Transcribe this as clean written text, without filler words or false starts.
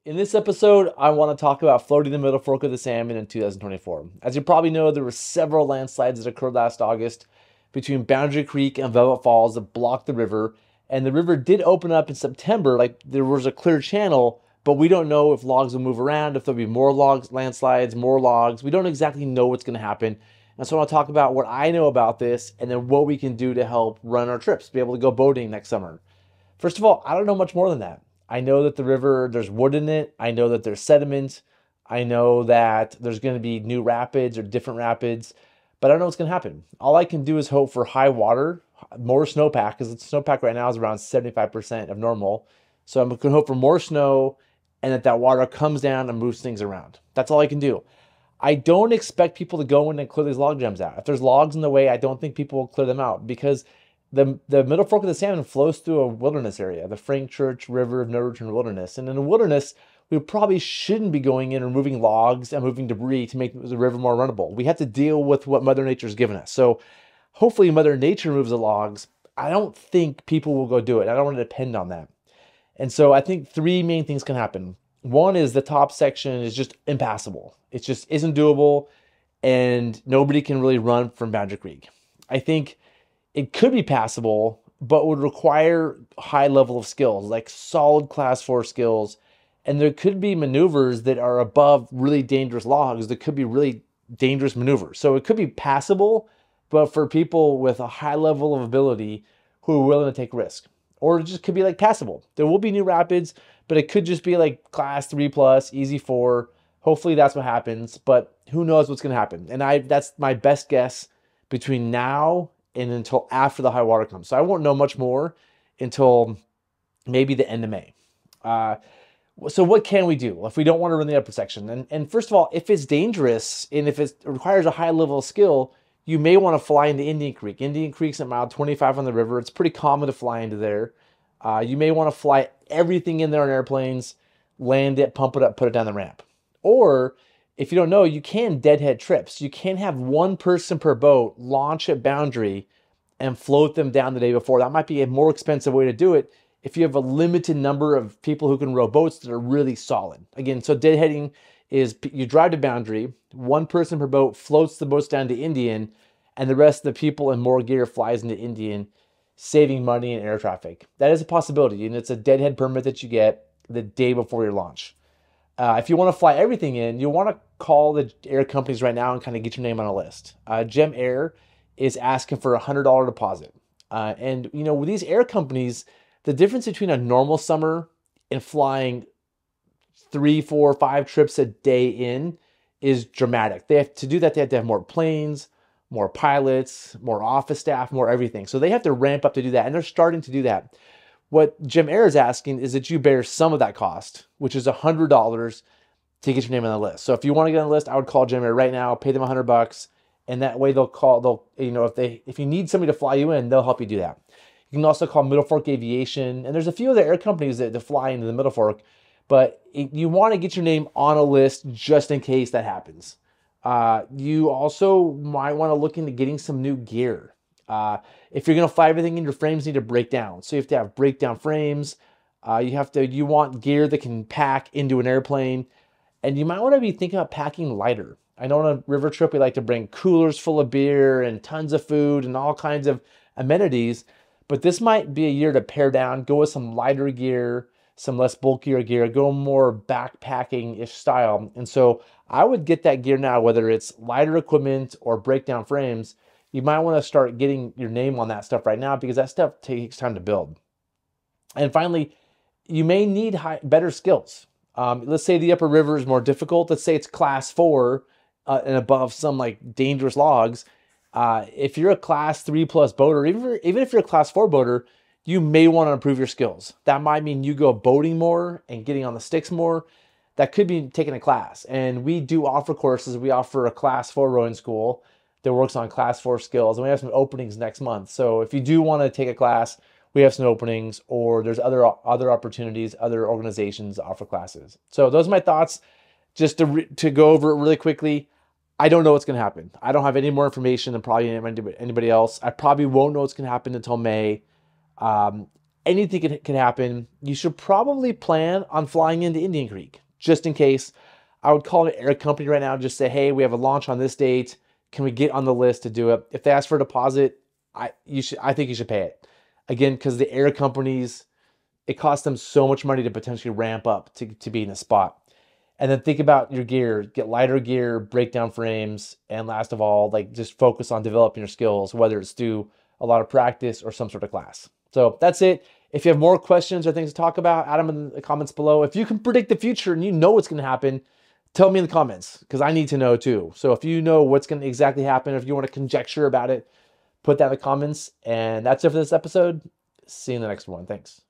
In this episode, I want to talk about floating the Middle Fork of the Salmon in 2024. As you probably know, there were several landslides that occurred last August between Boundary Creek and Velvet Falls that blocked the river. And the river did open up in September, like there was a clear channel, but we don't know if logs will move around, if there'll be more logs, landslides, more logs. We don't exactly know what's going to happen. And so I want to talk about what I know about this and then what we can do to help run our trips, be able to go boating next summer. First of all, I don't know much more than that. I know that the river, there's wood in it. I know that there's sediment. I know that there's going to be new rapids or different rapids, but I don't know what's going to happen. All I can do is hope for high water, more snowpack, because the snowpack right now is around 75% of normal. So I'm going to hope for more snow and that water comes down and moves things around. That's all I can do. I don't expect people to go in and clear these log jams out. If there's logs in the way, I don't think people will clear them out because the Middle Fork of the Salmon flows through a wilderness area, the Frank Church River of No Return Wilderness. And in the wilderness, we probably shouldn't be going in and removing logs and moving debris to make the river more runnable. We have to deal with what Mother Nature's given us. So hopefully Mother Nature removes the logs. I don't think people will go do it. I don't want to depend on that. And so I think three main things can happen. One is the top section is just impassable. It just isn't doable and nobody can really run from Boundary Creek. I think it could be passable, but would require high level of skills, like solid class 4 skills. And there could be maneuvers that are above really dangerous logs that could be really dangerous maneuvers. So it could be passable, but for people with a high level of ability who are willing to take risk. Or it just could be like passable. There will be new rapids, but it could just be like class 3 plus, easy 4. Hopefully that's what happens, but who knows what's going to happen. And that's my best guess between now and until after the high water comes. So I won't know much more until maybe the end of May. So what can we do if we don't want to run the upper section? And first of all, if it's dangerous and if it requires a high level of skill, you may want to fly into Indian Creek. Indian Creek's at mile 25 on the river. It's pretty common to fly into there. You may want to fly everything in there on airplanes, land it, pump it up, put it down the ramp. Or if you don't know, you can deadhead trips. You can have one person per boat launch at Boundary and float them down the day before. That might be a more expensive way to do it if you have a limited number of people who can row boats that are really solid. Again, so deadheading is you drive to Boundary, one person per boat floats the boats down to Indian, and the rest of the people in more gear flies into Indian, saving money in air traffic. That is a possibility, and it's a deadhead permit that you get the day before your launch. If you want to fly everything in, you want to call the air companies right now and kind of get your name on a list. Gem Air is asking for a $100 deposit. And, you know, with these air companies, the difference between a normal summer and flying 3, 4, 5 trips a day in is dramatic. They have to do that. They have to have more planes, more pilots, more office staff, more everything. So they have to ramp up to do that. And they're starting to do that. What Gem Air is asking is that you bear some of that cost, which is $100 to get your name on the list. So if you want to get on the list, I would call Gem Air right now, pay them $100, and that way if you need somebody to fly you in, they'll help you do that. You can also call Middle Fork Aviation, and there's a few other air companies that fly into the Middle Fork, but you want to get your name on a list just in case that happens. You also might want to look into getting some new gear. If you're going to fly everything in, your frames need to break down. So you have to have breakdown frames. You want gear that can pack into an airplane. And you might want to be thinking about packing lighter. I know on a river trip, we like to bring coolers full of beer and tons of food and all kinds of amenities. But this might be a year to pare down, go with some lighter gear, some less bulkier gear, go more backpacking-ish style. And so I would get that gear now, whether it's lighter equipment or breakdown frames. You might want to start getting your name on that stuff right now because that stuff takes time to build. And finally, you may need better skills. Let's say the upper river is more difficult. Let's say it's class 4 and above some like dangerous logs. If you're a class 3 plus boater, even if you're a class 4 boater, you may want to improve your skills. That might mean you go boating more and getting on the sticks more. That could be taking a class. And we do offer courses. We offer a class 4 rowing school that works on class 4 skills. And we have some openings next month. So if you do want to take a class, we have some openings, or there's other opportunities, other organizations offer classes. So those are my thoughts. Just to go over it really quickly, I don't know what's going to happen. I don't have any more information than probably anybody else. I probably won't know what's going to happen until May. anything can happen, you should probably plan on flying into Indian Creek just in case. I would call an air company right now, just say, hey, we have a launch on this date. Can we get on the list to do it? If they ask for a deposit, I think you should pay it. Again, because the air companies, it costs them so much money to potentially ramp up to be in a spot. And then think about your gear, get lighter gear, break down frames, and last of all, like just focus on developing your skills, whether it's through a lot of practice or some sort of class. So that's it. If you have more questions or things to talk about, add them in the comments below. If you can predict the future and you know what's going to happen, tell me in the comments because I need to know too. So if you know what's going to exactly happen, if you want to conjecture about it, put that in the comments. And that's it for this episode. See you in the next one. Thanks.